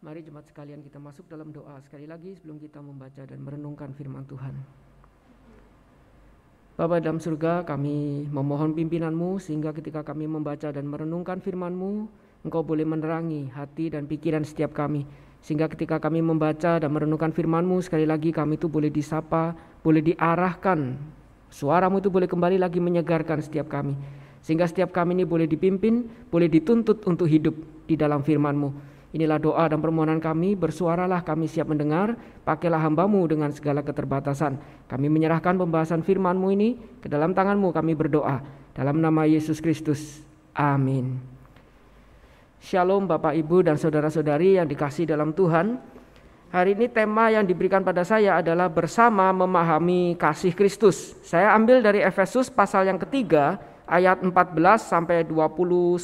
Mari jemaat sekalian kita masuk dalam doa sekali lagi sebelum kita membaca dan merenungkan firman Tuhan. Bapa dalam surga, kami memohon pimpinan-Mu sehingga ketika kami membaca dan merenungkan firman-Mu, Engkau boleh menerangi hati dan pikiran setiap kami. Sehingga ketika kami membaca dan merenungkan firman-Mu, sekali lagi kami itu boleh disapa, boleh diarahkan. Suara-Mu itu boleh kembali lagi menyegarkan setiap kami. Sehingga setiap kami ini boleh dipimpin, boleh dituntut untuk hidup di dalam firman-Mu. Inilah doa dan permohonan kami, bersuaralah kami siap mendengar, pakailah hamba-Mu dengan segala keterbatasan. Kami menyerahkan pembahasan firman-Mu ini ke dalam tangan-Mu, kami berdoa. Dalam nama Yesus Kristus, amin. Shalom Bapak Ibu dan saudara-saudari yang dikasihi dalam Tuhan. Hari ini tema yang diberikan pada saya adalah bersama memahami kasih Kristus. Saya ambil dari Efesus pasal yang ketiga, ayat 14 sampai 21.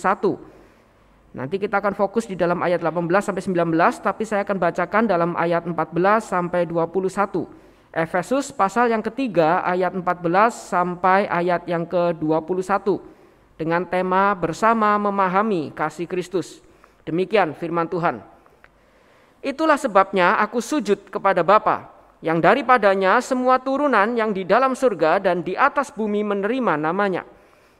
Nanti kita akan fokus di dalam ayat 18 sampai 19, tapi saya akan bacakan dalam ayat 14 sampai 21. Efesus pasal yang ketiga ayat 14 sampai ayat yang ke-21 dengan tema bersama memahami kasih Kristus. Demikian firman Tuhan. Itulah sebabnya aku sujud kepada Bapa, yang daripadanya semua turunan yang di dalam surga dan di atas bumi menerima namanya.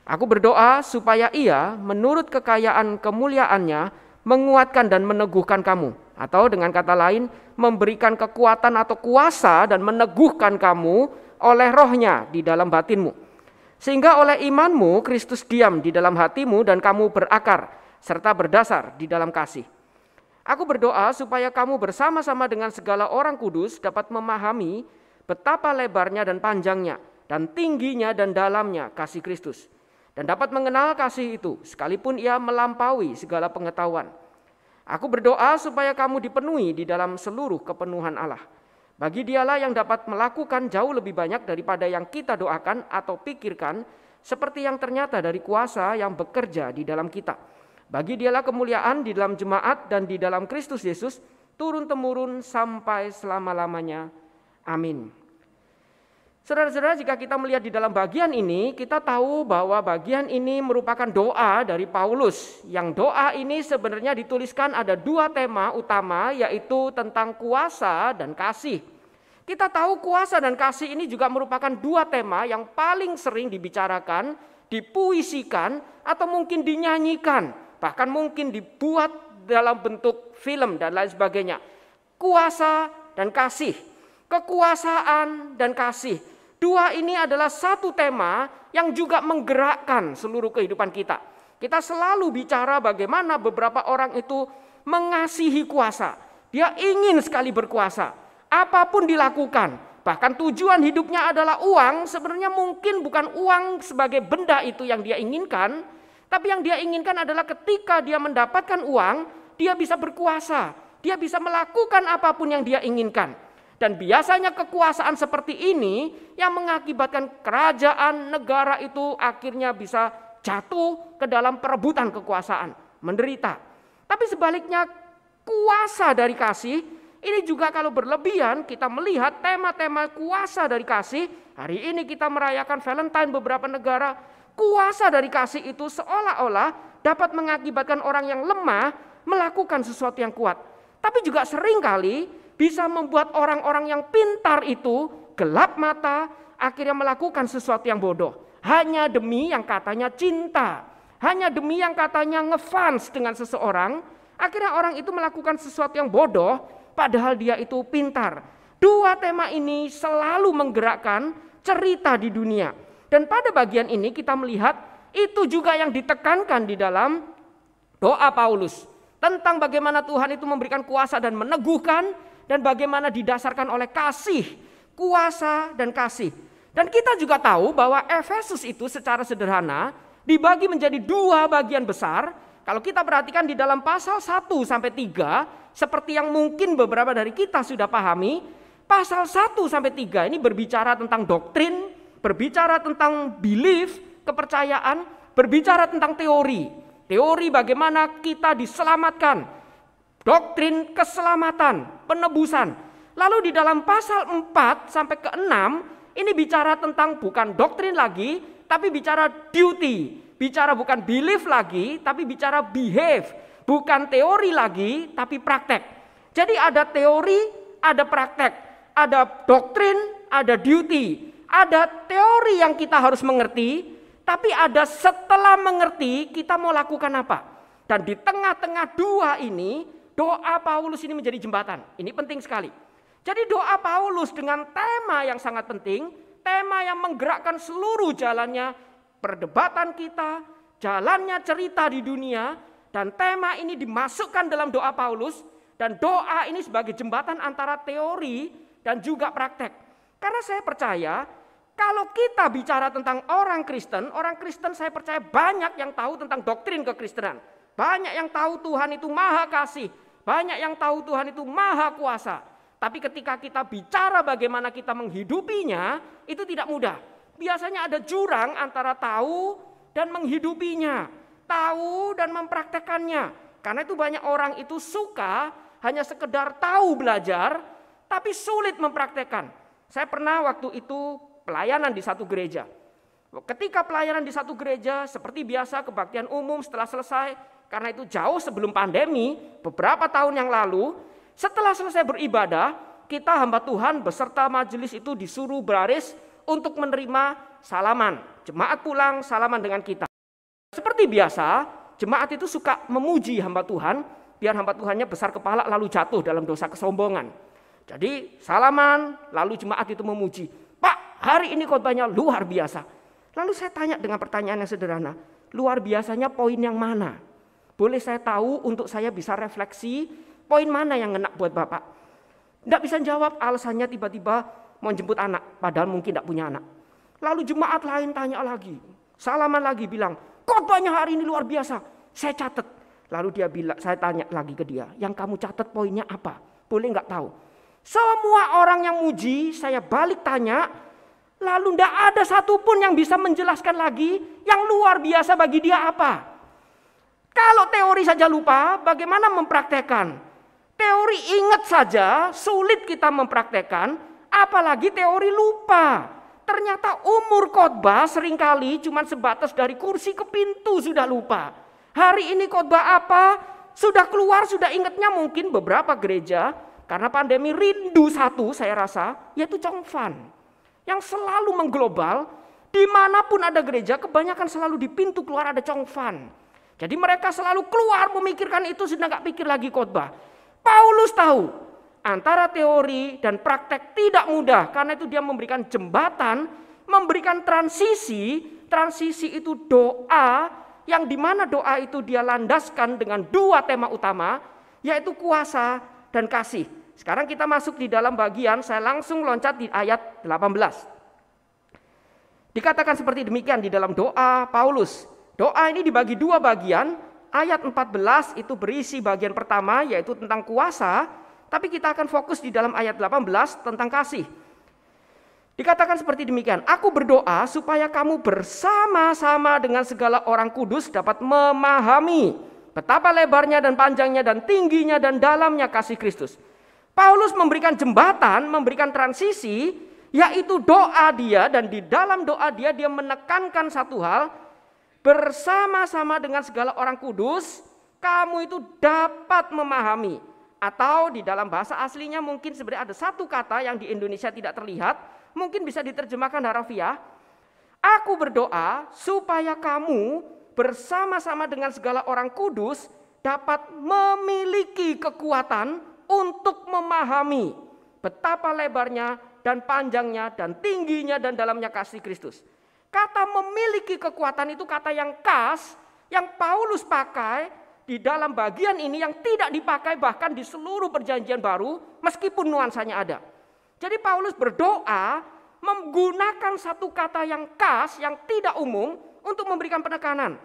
Aku berdoa supaya Ia menurut kekayaan kemuliaannya menguatkan dan meneguhkan kamu. Atau dengan kata lain, memberikan kekuatan atau kuasa dan meneguhkan kamu oleh rohnya di dalam batinmu. Sehingga oleh imanmu Kristus diam di dalam hatimu dan kamu berakar serta berdasar di dalam kasih. Aku berdoa supaya kamu bersama-sama dengan segala orang kudus dapat memahami betapa lebarnya dan panjangnya dan tingginya dan dalamnya kasih Kristus. Dan dapat mengenal kasih itu, sekalipun ia melampaui segala pengetahuan. Aku berdoa supaya kamu dipenuhi di dalam seluruh kepenuhan Allah. Bagi Dialah yang dapat melakukan jauh lebih banyak daripada yang kita doakan atau pikirkan, seperti yang ternyata dari kuasa yang bekerja di dalam kita. Bagi Dialah kemuliaan di dalam jemaat dan di dalam Kristus Yesus, turun-temurun sampai selama-lamanya. Amin. Saudara-saudara, jika kita melihat di dalam bagian ini, kita tahu bahwa bagian ini merupakan doa dari Paulus. Yang doa ini sebenarnya dituliskan ada dua tema utama, yaitu tentang kuasa dan kasih. Kita tahu kuasa dan kasih ini juga merupakan dua tema yang paling sering dibicarakan, dipuisikan, atau mungkin dinyanyikan. Bahkan mungkin dibuat dalam bentuk film dan lain sebagainya. Kuasa dan kasih, kekuasaan dan kasih. Dua ini adalah satu tema yang juga menggerakkan seluruh kehidupan kita. Kita selalu bicara bagaimana beberapa orang itu mengasihi kuasa. Dia ingin sekali berkuasa. Apapun dilakukan. Bahkan tujuan hidupnya adalah uang. Sebenarnya mungkin bukan uang sebagai benda itu yang dia inginkan. Tapi yang dia inginkan adalah ketika dia mendapatkan uang, dia bisa berkuasa. Dia bisa melakukan apapun yang dia inginkan. Dan biasanya kekuasaan seperti ini yang mengakibatkan kerajaan negara itu akhirnya bisa jatuh ke dalam perebutan kekuasaan, menderita. Tapi sebaliknya kuasa dari kasih ini juga kalau berlebihan, kita melihat tema-tema kuasa dari kasih. Hari ini kita merayakan Valentine beberapa negara. Kuasa dari kasih itu seolah-olah dapat mengakibatkan orang yang lemah melakukan sesuatu yang kuat. Tapi juga seringkali bisa membuat orang-orang yang pintar itu gelap mata, akhirnya melakukan sesuatu yang bodoh. Hanya demi yang katanya cinta, hanya demi yang katanya ngefans dengan seseorang, akhirnya orang itu melakukan sesuatu yang bodoh, padahal dia itu pintar. Dua tema ini selalu menggerakkan cerita di dunia. Dan pada bagian ini kita melihat itu juga yang ditekankan di dalam doa Paulus. Tentang bagaimana Tuhan itu memberikan kuasa dan meneguhkan, dan bagaimana didasarkan oleh kasih, kuasa dan kasih. Dan kita juga tahu bahwa Efesus itu secara sederhana dibagi menjadi dua bagian besar. Kalau kita perhatikan di dalam pasal 1 sampai 3, seperti yang mungkin beberapa dari kita sudah pahami, pasal 1 sampai 3 ini berbicara tentang doktrin, berbicara tentang belief, kepercayaan, berbicara tentang teori. Teori bagaimana kita diselamatkan. Doktrin keselamatan, penebusan. Lalu di dalam pasal 4 sampai ke 6 ini bicara tentang bukan doktrin lagi, tapi bicara duty. Bicara bukan belief lagi, tapi bicara behave. Bukan teori lagi, tapi praktek. Jadi ada teori, ada praktek, ada doktrin, ada duty. Ada teori yang kita harus mengerti, tapi ada setelah mengerti kita mau lakukan apa. Dan di tengah-tengah dua ini, doa Paulus ini menjadi jembatan. Ini penting sekali. Jadi doa Paulus dengan tema yang sangat penting, tema yang menggerakkan seluruh jalannya perdebatan kita, jalannya cerita di dunia, dan tema ini dimasukkan dalam doa Paulus, dan doa ini sebagai jembatan antara teori dan juga praktek. Karena saya percaya, kalau kita bicara tentang orang Kristen saya percaya banyak yang tahu tentang doktrin kekristenan. Banyak yang tahu Tuhan itu maha kasih, banyak yang tahu Tuhan itu maha kuasa. Tapi ketika kita bicara bagaimana kita menghidupinya, itu tidak mudah. Biasanya ada jurang antara tahu dan menghidupinya, tahu dan mempraktekannya. Karena itu banyak orang itu suka hanya sekedar tahu belajar, tapi sulit mempraktekkan. Saya pernah waktu itu pelayanan di satu gereja. Ketika pelayanan di satu gereja, seperti biasa kebaktian umum setelah selesai, karena itu jauh sebelum pandemi, beberapa tahun yang lalu, setelah selesai beribadah, kita hamba Tuhan beserta majelis itu disuruh baris untuk menerima salaman. Jemaat pulang salaman dengan kita. Seperti biasa, jemaat itu suka memuji hamba Tuhan, biar hamba Tuhannya besar kepala lalu jatuh dalam dosa kesombongan. Jadi salaman, lalu jemaat itu memuji. Pak, hari ini khotbahnya luar biasa. Lalu saya tanya dengan pertanyaan yang sederhana, luar biasanya poin yang mana? Boleh saya tahu untuk saya bisa refleksi, poin mana yang ngena buat Bapak? Tidak bisa jawab, alasannya tiba-tiba mau jemput anak, padahal mungkin tidak punya anak. Lalu jemaat lain tanya lagi, salaman lagi bilang, khotbahnya hari ini luar biasa, saya catat. Lalu dia bilang, saya tanya lagi ke dia, yang kamu catat poinnya apa? Boleh nggak tahu? Semua orang yang muji, saya balik tanya, lalu tidak ada satupun yang bisa menjelaskan lagi yang luar biasa bagi dia apa. Kalau teori saja lupa, bagaimana mempraktekkan? Teori ingat saja, sulit kita mempraktekkan, apalagi teori lupa. Ternyata umur khotbah seringkali cuma sebatas dari kursi ke pintu sudah lupa. Hari ini khotbah apa? Sudah keluar, sudah ingatnya mungkin beberapa gereja. Karena pandemi rindu satu saya rasa, yaitu Congfan. Yang selalu mengglobal, dimanapun ada gereja, kebanyakan selalu di pintu keluar ada Congfan. Jadi mereka selalu keluar memikirkan itu, sudah gak pikir lagi khotbah. Paulus tahu, antara teori dan praktek tidak mudah. Karena itu dia memberikan jembatan, memberikan transisi. Transisi itu doa, yang dimana doa itu dia landaskan dengan dua tema utama, yaitu kuasa dan kasih. Sekarang kita masuk di dalam bagian, saya langsung loncat di ayat 18. Dikatakan seperti demikian di dalam doa Paulus. Doa ini dibagi dua bagian. Ayat 14 itu berisi bagian pertama yaitu tentang kuasa, tapi kita akan fokus di dalam ayat 18 tentang kasih. Dikatakan seperti demikian, aku berdoa supaya kamu bersama-sama dengan segala orang kudus dapat memahami betapa lebarnya dan panjangnya dan tingginya dan dalamnya kasih Kristus. Paulus memberikan jembatan, memberikan transisi, yaitu doa dia, dan di dalam doa dia menekankan satu hal, bersama-sama dengan segala orang kudus, kamu itu dapat memahami. Atau di dalam bahasa aslinya mungkin sebenarnya ada satu kata yang di Indonesia tidak terlihat, mungkin bisa diterjemahkan harafiah. Aku berdoa supaya kamu bersama-sama dengan segala orang kudus dapat memiliki kekuatan untuk memahami betapa lebarnya dan panjangnya dan tingginya dan dalamnya kasih Kristus. Kata memiliki kekuatan itu kata yang khas, yang Paulus pakai di dalam bagian ini yang tidak dipakai bahkan di seluruh perjanjian baru meskipun nuansanya ada. Jadi Paulus berdoa menggunakan satu kata yang khas, yang tidak umum untuk memberikan penekanan.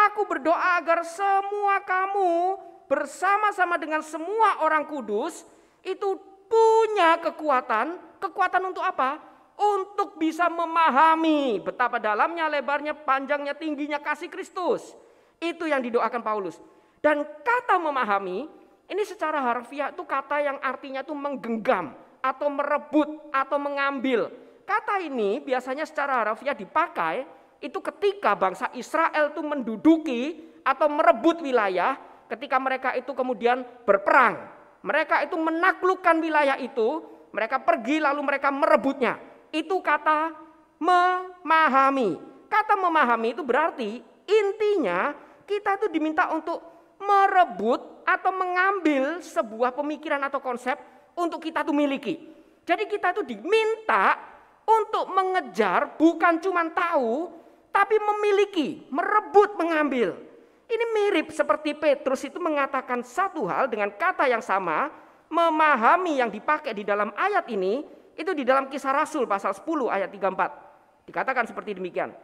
Aku berdoa agar semua kamu bersama-sama dengan semua orang kudus itu punya kekuatan. Kekuatan untuk apa? Untuk bisa memahami betapa dalamnya, lebarnya, panjangnya, tingginya kasih Kristus. Itu yang didoakan Paulus. Dan kata memahami, ini secara harfiah itu kata yang artinya itu menggenggam atau merebut atau mengambil. Kata ini biasanya secara harfiah dipakai itu ketika bangsa Israel itu menduduki atau merebut wilayah, ketika mereka itu kemudian berperang. Mereka itu menaklukkan wilayah itu, mereka pergi lalu mereka merebutnya. Itu kata memahami. Kata memahami itu berarti intinya kita itu diminta untuk merebut atau mengambil sebuah pemikiran atau konsep untuk kita tuh miliki. Jadi kita tuh diminta untuk mengejar, bukan cuma tahu, tapi memiliki, merebut, mengambil. Ini mirip seperti Petrus itu mengatakan satu hal dengan kata yang sama, memahami yang dipakai di dalam ayat ini, itu di dalam Kisah Rasul pasal 10 ayat 34. Dikatakan seperti demikian.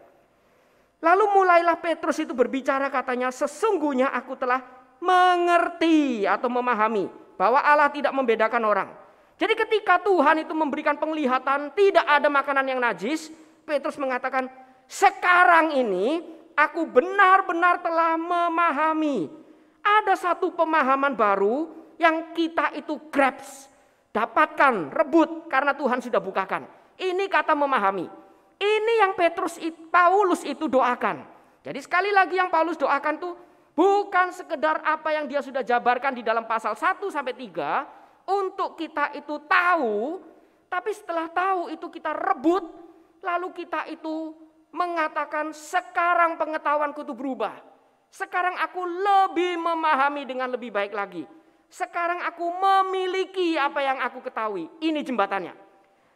Lalu mulailah Petrus itu berbicara, katanya, sesungguhnya aku telah mengerti atau memahami bahwa Allah tidak membedakan orang. Jadi ketika Tuhan itu memberikan penglihatan tidak ada makanan yang najis, Petrus mengatakan, sekarang ini aku benar-benar telah memahami. Ada satu pemahaman baru yang kita itu grabs, dapatkan, rebut karena Tuhan sudah bukakan. Ini kata memahami. Ini yang Paulus itu doakan. Jadi sekali lagi yang Paulus doakan tuh bukan sekedar apa yang dia sudah jabarkan di dalam pasal 1 sampai 3 untuk kita itu tahu, tapi setelah tahu itu kita rebut, lalu kita itu mengatakan sekarang pengetahuanku itu berubah. Sekarang aku lebih memahami dengan lebih baik lagi. Sekarang aku memiliki apa yang aku ketahui. Ini jembatannya.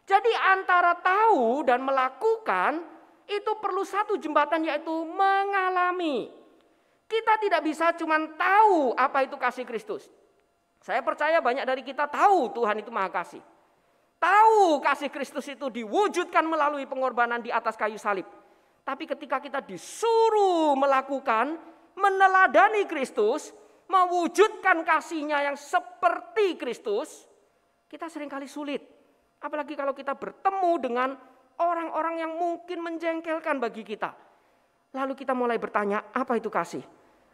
Jadi antara tahu dan melakukan itu perlu satu jembatan, yaitu mengalami. Kita tidak bisa cuma tahu apa itu kasih Kristus. Saya percaya banyak dari kita tahu Tuhan itu Maha Kasih. Tahu kasih Kristus itu diwujudkan melalui pengorbanan di atas kayu salib. Tapi ketika kita disuruh melakukan, meneladani Kristus, mewujudkan kasihnya yang seperti Kristus, kita seringkali sulit. Apalagi kalau kita bertemu dengan orang-orang yang mungkin menjengkelkan bagi kita. Lalu kita mulai bertanya, apa itu kasih?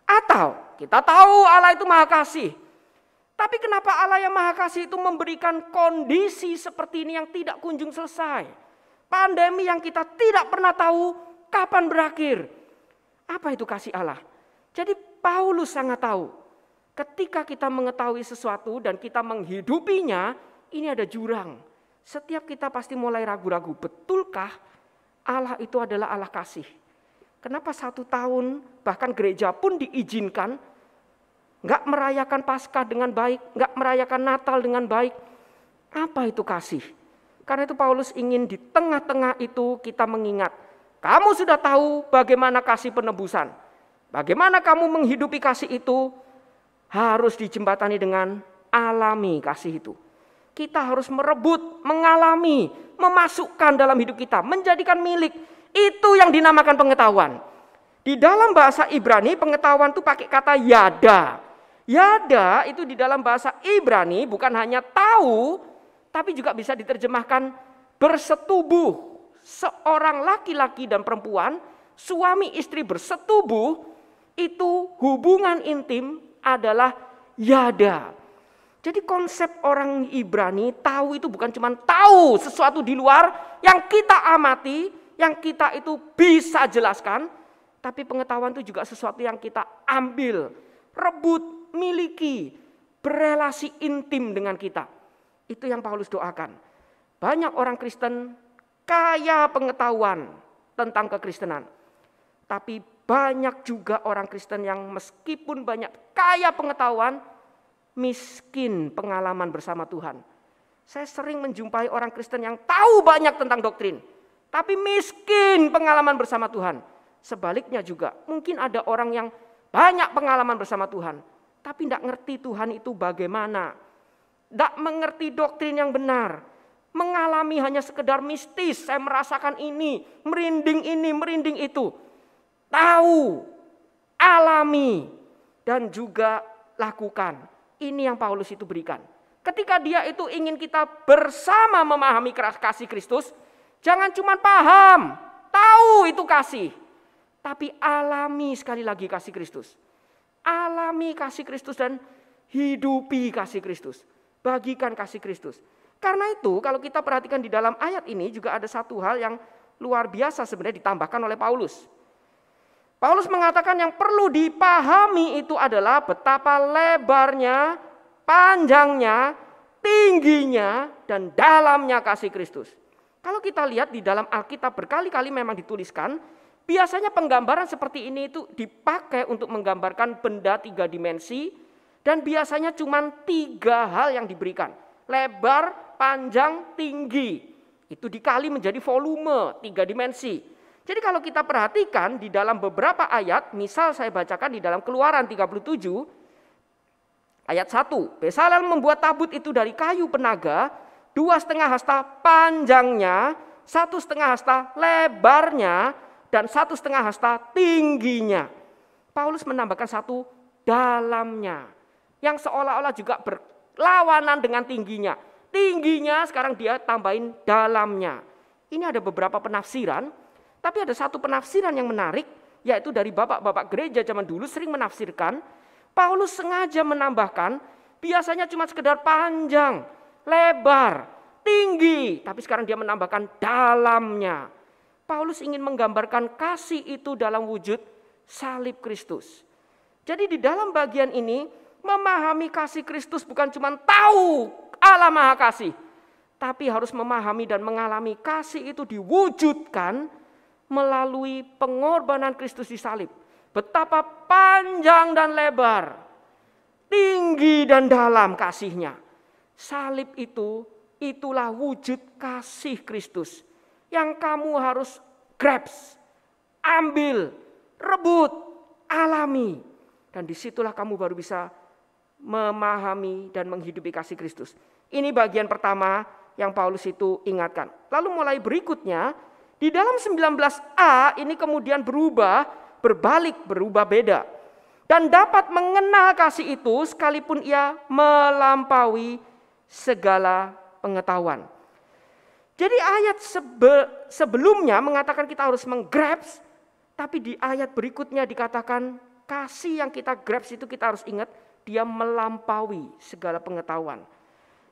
Atau kita tahu Allah itu Maha Kasih. Tapi kenapa Allah yang Maha Kasih itu memberikan kondisi seperti ini yang tidak kunjung selesai? Pandemi yang kita tidak pernah tahu kapan berakhir? Apa itu kasih Allah? Jadi Paulus sangat tahu. Ketika kita mengetahui sesuatu dan kita menghidupinya, ini ada jurang. Setiap kita pasti mulai ragu-ragu. Betulkah Allah itu adalah Allah kasih? Kenapa 1 tahun bahkan gereja pun diizinkan nggak merayakan Paskah dengan baik, nggak merayakan Natal dengan baik? Apa itu kasih? Karena itu Paulus ingin di tengah-tengah itu kita mengingat, kamu sudah tahu bagaimana kasih penebusan. Bagaimana kamu menghidupi kasih itu harus dijembatani dengan alami kasih itu. Kita harus merebut, mengalami, memasukkan dalam hidup kita, menjadikan milik. Itu yang dinamakan pengetahuan. Di dalam bahasa Ibrani pengetahuan itu pakai kata yada. Yada itu di dalam bahasa Ibrani bukan hanya tahu, tapi juga bisa diterjemahkan bersetubuh. Seorang laki-laki dan perempuan, suami istri bersetubuh, itu hubungan intim adalah yada. Jadi konsep orang Ibrani tahu itu bukan cuma tahu sesuatu di luar yang kita amati, yang kita itu bisa jelaskan, tapi pengetahuan itu juga sesuatu yang kita ambil, rebut, miliki, berelasi intim dengan kita. Itu yang Paulus doakan. Banyak orang Kristen kaya pengetahuan tentang kekristenan. Tapi banyak juga orang Kristen yang meskipun banyak kaya pengetahuan, miskin pengalaman bersama Tuhan. Saya sering menjumpai orang Kristen yang tahu banyak tentang doktrin, tapi miskin pengalaman bersama Tuhan. Sebaliknya juga, mungkin ada orang yang banyak pengalaman bersama Tuhan, tapi tidak ngerti Tuhan itu bagaimana. Tidak mengerti doktrin yang benar. Mengalami hanya sekedar mistis, saya merasakan ini, merinding itu. Tahu, alami, dan juga lakukan. Ini yang Paulus itu berikan. Ketika dia itu ingin kita bersama memahami kasih Kristus, jangan cuma paham, tahu itu kasih. Tapi alami sekali lagi kasih Kristus. Alami kasih Kristus dan hidupi kasih Kristus. Bagikan kasih Kristus. Karena itu kalau kita perhatikan di dalam ayat ini juga ada satu hal yang luar biasa sebenarnya ditambahkan oleh Paulus. Paulus mengatakan yang perlu dipahami itu adalah betapa lebarnya, panjangnya, tingginya, dan dalamnya kasih Kristus. Kalau kita lihat di dalam Alkitab berkali-kali memang dituliskan, biasanya penggambaran seperti ini itu dipakai untuk menggambarkan benda 3 dimensi, dan biasanya cuma 3 hal yang diberikan. Lebar, panjang, tinggi. Itu dikali menjadi volume 3 dimensi. Jadi kalau kita perhatikan di dalam beberapa ayat, misal saya bacakan di dalam Keluaran 37, ayat 1. Besaleel membuat tabut itu dari kayu penaga, 2,5 hasta panjangnya, 1,5 hasta lebarnya, dan 1,5 hasta tingginya. Paulus menambahkan 1 dalamnya, yang seolah-olah juga berlawanan dengan tingginya. Tingginya sekarang dia tambahin dalamnya. Ini ada beberapa penafsiran. Tapi ada satu penafsiran yang menarik, yaitu dari bapak-bapak gereja zaman dulu sering menafsirkan, Paulus sengaja menambahkan, biasanya cuma sekedar panjang, lebar, tinggi, tapi sekarang dia menambahkan dalamnya. Paulus ingin menggambarkan kasih itu dalam wujud salib Kristus. Jadi di dalam bagian ini, memahami kasih Kristus bukan cuma tahu Allah Maha Kasih, tapi harus memahami dan mengalami kasih itu diwujudkan melalui pengorbanan Kristus di salib. Betapa panjang dan lebar, tinggi dan dalam kasihnya. Salib itulah wujud kasih Kristus yang kamu harus grabs, ambil, rebut, alami. Dan disitulah kamu baru bisa memahami dan menghidupi kasih Kristus. Ini bagian pertama yang Paulus itu ingatkan. Lalu mulai berikutnya, di dalam 19a ini kemudian berubah beda. Dan dapat mengenal kasih itu sekalipun ia melampaui segala pengetahuan. Jadi ayat sebelumnya mengatakan kita harus menggrabs, tapi di ayat berikutnya dikatakan kasih yang kita grabs itu kita harus ingat dia melampaui segala pengetahuan.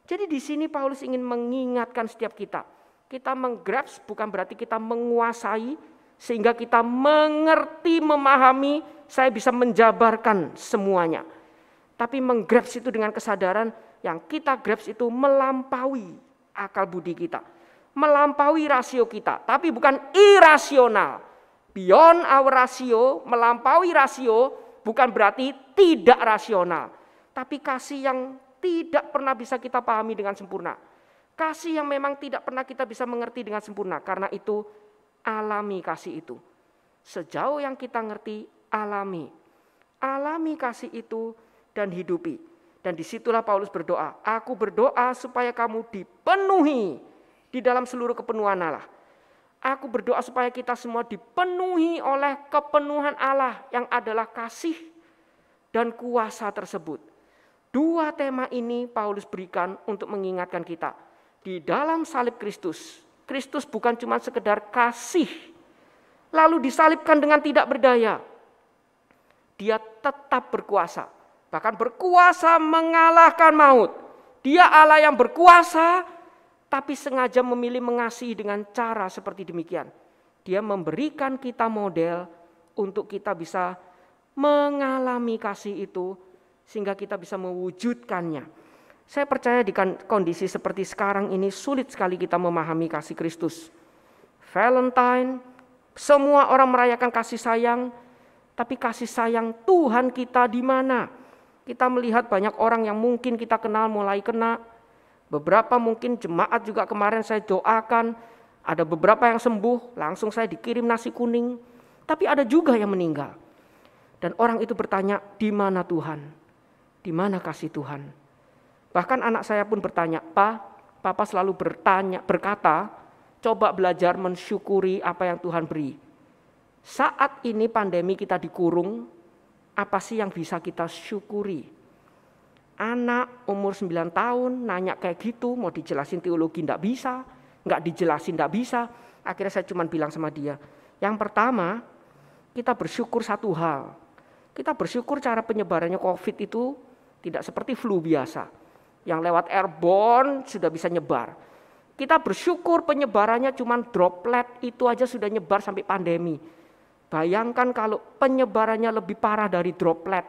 Jadi di sini Paulus ingin mengingatkan setiap kita. Kita menggrabs bukan berarti kita menguasai sehingga kita mengerti, memahami, saya bisa menjabarkan semuanya. Tapi menggrabs itu dengan kesadaran yang kita grabs itu melampaui akal budi kita. Melampaui rasio kita, tapi bukan irasional. Beyond our rasio, melampaui rasio bukan berarti tidak rasional. Tapi kasih yang tidak pernah bisa kita pahami dengan sempurna. Kasih yang memang tidak pernah kita bisa mengerti dengan sempurna. Karena itu alami kasih itu. Sejauh yang kita ngerti, alami. Alami kasih itu dan hidupi. Dan disitulah Paulus berdoa. Aku berdoa supaya kamu dipenuhi di dalam seluruh kepenuhan Allah. Aku berdoa supaya kita semua dipenuhi oleh kepenuhan Allah yang adalah kasih dan kuasa tersebut. 2 tema ini Paulus berikan untuk mengingatkan kita. Di dalam salib Kristus, Kristus bukan cuma sekedar kasih, lalu disalibkan dengan tidak berdaya. Dia tetap berkuasa, bahkan berkuasa mengalahkan maut. Dia Allah yang berkuasa, tapi sengaja memilih mengasihi dengan cara seperti demikian. Dia memberikan kita model untuk kita bisa mengalami kasih itu, sehingga kita bisa mewujudkannya. Saya percaya di kondisi seperti sekarang ini sulit sekali kita memahami kasih Kristus. Valentine, semua orang merayakan kasih sayang, tapi kasih sayang Tuhan kita di mana? Kita melihat banyak orang yang mungkin kita kenal mulai kena. Beberapa mungkin jemaat juga kemarin saya doakan, ada beberapa yang sembuh, langsung saya dikirim nasi kuning. Tapi ada juga yang meninggal. Dan orang itu bertanya, di mana Tuhan? Di mana kasih Tuhan? Bahkan anak saya pun bertanya, Papa selalu berkata, coba belajar mensyukuri apa yang Tuhan beri. Saat ini pandemi kita dikurung, apa sih yang bisa kita syukuri? Anak umur 9 tahun nanya kayak gitu, mau dijelasin teologi enggak bisa, enggak dijelasin enggak bisa. Akhirnya saya cuma bilang sama dia, yang pertama, kita bersyukur satu hal. Kita bersyukur cara penyebarannya COVID itu tidak seperti flu biasa. Yang lewat airborne sudah bisa nyebar. Kita bersyukur penyebarannya cuma droplet itu aja sudah nyebar sampai pandemi. Bayangkan kalau penyebarannya lebih parah dari droplet.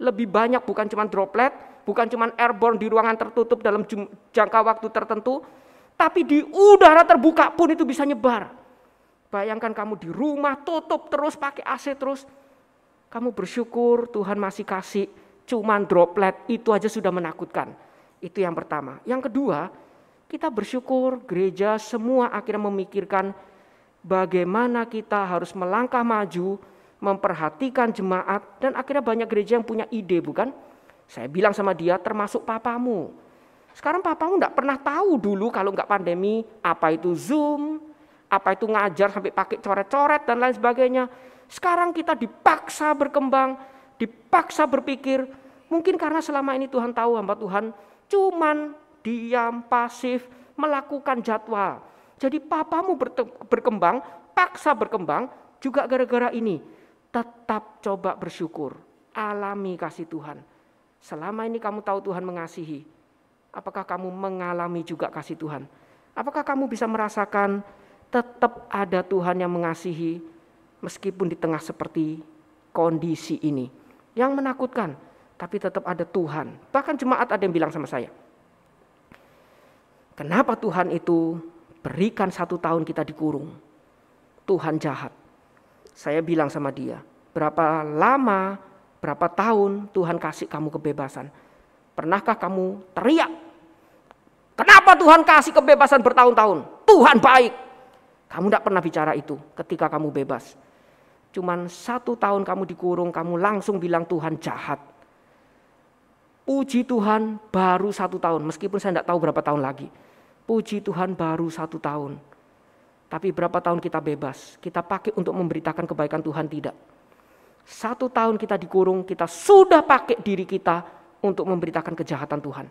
Lebih banyak bukan cuma droplet, bukan cuma airborne di ruangan tertutup dalam jangka waktu tertentu, tapi di udara terbuka pun itu bisa nyebar. Bayangkan kamu di rumah tutup terus, pakai AC terus, kamu bersyukur Tuhan masih kasih cuman droplet, itu aja sudah menakutkan. Itu yang pertama. Yang kedua, kita bersyukur gereja semua akhirnya memikirkan bagaimana kita harus melangkah maju, memperhatikan jemaat, dan akhirnya banyak gereja yang punya ide, bukan? Saya bilang sama dia, termasuk papamu. Sekarang papamu enggak pernah tahu dulu kalau enggak pandemi, apa itu Zoom, apa itu ngajar sampai pakai coret-coret dan lain sebagainya. Sekarang kita dipaksa berkembang, dipaksa berpikir. Mungkin karena selama ini Tuhan tahu hamba Tuhan cuman diam, pasif, melakukan jadwal. Jadi papamu berkembang, paksa berkembang juga gara-gara ini. Tetap coba bersyukur, alami kasih Tuhan. Selama ini kamu tahu Tuhan mengasihi. Apakah kamu mengalami juga kasih Tuhan? Apakah kamu bisa merasakan tetap ada Tuhan yang mengasihi meskipun di tengah seperti kondisi ini yang menakutkan, tapi tetap ada Tuhan. Bahkan jemaat ada yang bilang sama saya, kenapa Tuhan itu berikan 1 tahun kita dikurung? Tuhan jahat. Saya bilang sama dia, berapa lama, berapa tahun Tuhan kasih kamu kebebasan? Pernahkah kamu teriak, kenapa Tuhan kasih kebebasan bertahun-tahun? Tuhan baik. Kamu tidak pernah bicara itu ketika kamu bebas. Cuman 1 tahun kamu dikurung, kamu langsung bilang Tuhan jahat. Puji Tuhan baru 1 tahun, meskipun saya tidak tahu berapa tahun lagi. Puji Tuhan baru 1 tahun. Tapi berapa tahun kita bebas, kita pakai untuk memberitakan kebaikan Tuhan? Tidak. 1 tahun kita dikurung, kita sudah pakai diri kita untuk memberitakan kejahatan Tuhan.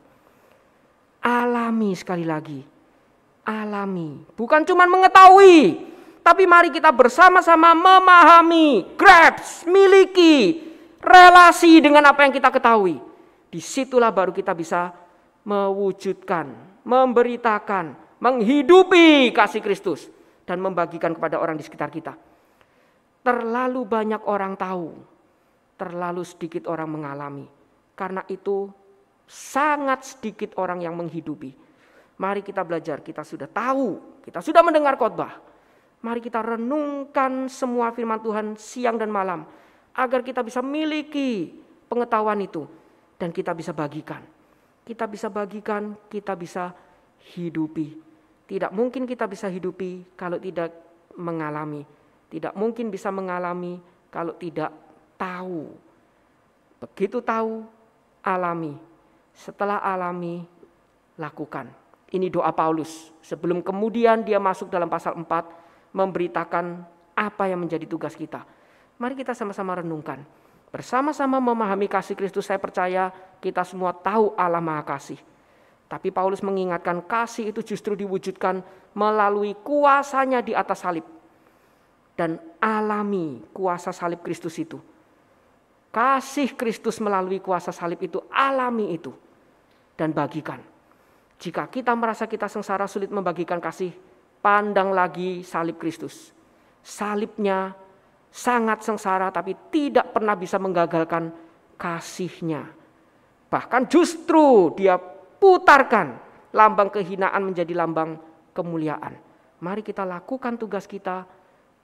Alami sekali lagi. Alami. Bukan cuma mengetahui, tapi mari kita bersama-sama memahami, grasp, miliki relasi dengan apa yang kita ketahui. Disitulah baru kita bisa mewujudkan, memberitakan, menghidupi kasih Kristus dan membagikan kepada orang di sekitar kita. Terlalu banyak orang tahu, terlalu sedikit orang mengalami. Karena itu sangat sedikit orang yang menghidupi. Mari kita belajar, kita sudah tahu, kita sudah mendengar khotbah. Mari kita renungkan semua firman Tuhan siang dan malam agar kita bisa miliki pengetahuan itu. Dan kita bisa bagikan. Kita bisa bagikan, kita bisa hidupi. Tidak mungkin kita bisa hidupi kalau tidak mengalami. Tidak mungkin bisa mengalami kalau tidak tahu. Begitu tahu, alami. Setelah alami, lakukan. Ini doa Paulus. Sebelum kemudian dia masuk dalam pasal 4, memberitakan apa yang menjadi tugas kita. Mari kita sama-sama renungkan. Bersama-sama memahami kasih Kristus, saya percaya kita semua tahu Allah Maha Kasih. Tapi Paulus mengingatkan kasih itu justru diwujudkan melalui kuasanya di atas salib. Dan alami kuasa salib Kristus itu. Kasih Kristus melalui kuasa salib itu, alami itu. Dan bagikan. Jika kita merasa kita sengsara sulit membagikan kasih, pandang lagi salib Kristus. Salibnya sangat sengsara tapi tidak pernah bisa menggagalkan kasihnya. Bahkan justru dia putarkan lambang kehinaan menjadi lambang kemuliaan. Mari kita lakukan tugas kita,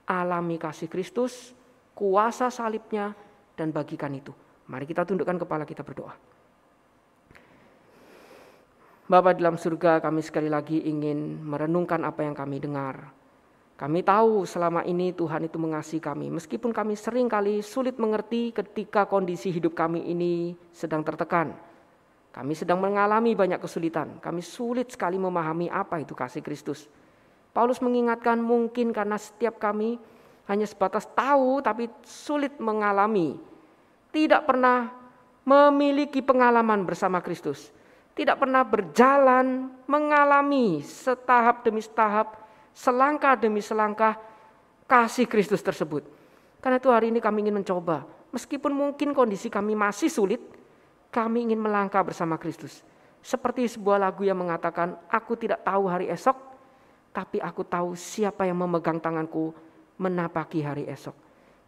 alami kasih Kristus, kuasa salibnya, dan bagikan itu. Mari kita tundukkan kepala, kita berdoa. Bapa di dalam surga, kami sekali lagi ingin merenungkan apa yang kami dengar. Kami tahu selama ini Tuhan itu mengasihi kami. Meskipun kami sering kali sulit mengerti ketika kondisi hidup kami ini sedang tertekan. Kami sedang mengalami banyak kesulitan. Kami sulit sekali memahami apa itu kasih Kristus. Paulus mengingatkan mungkin karena setiap kami hanya sebatas tahu tapi sulit mengalami. Tidak pernah memiliki pengalaman bersama Kristus. Tidak pernah berjalan mengalami setahap demi setahap, selangkah demi selangkah kasih Kristus tersebut. Karena itu hari ini kami ingin mencoba. Meskipun mungkin kondisi kami masih sulit, kami ingin melangkah bersama Kristus. Seperti sebuah lagu yang mengatakan, aku tidak tahu hari esok, tapi aku tahu siapa yang memegang tanganku menapaki hari esok.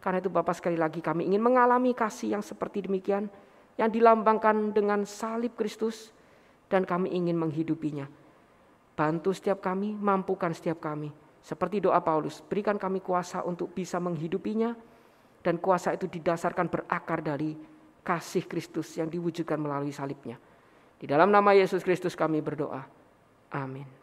Karena itu Bapak sekali lagi kami ingin mengalami kasih yang seperti demikian, yang dilambangkan dengan salib Kristus dan kami ingin menghidupinya. Bantu setiap kami, mampukan setiap kami. Seperti doa Paulus, berikan kami kuasa untuk bisa menghidupinya, dan kuasa itu didasarkan berakar dari kasih Kristus yang diwujudkan melalui salibnya. Di dalam nama Yesus Kristus kami berdoa. Amin.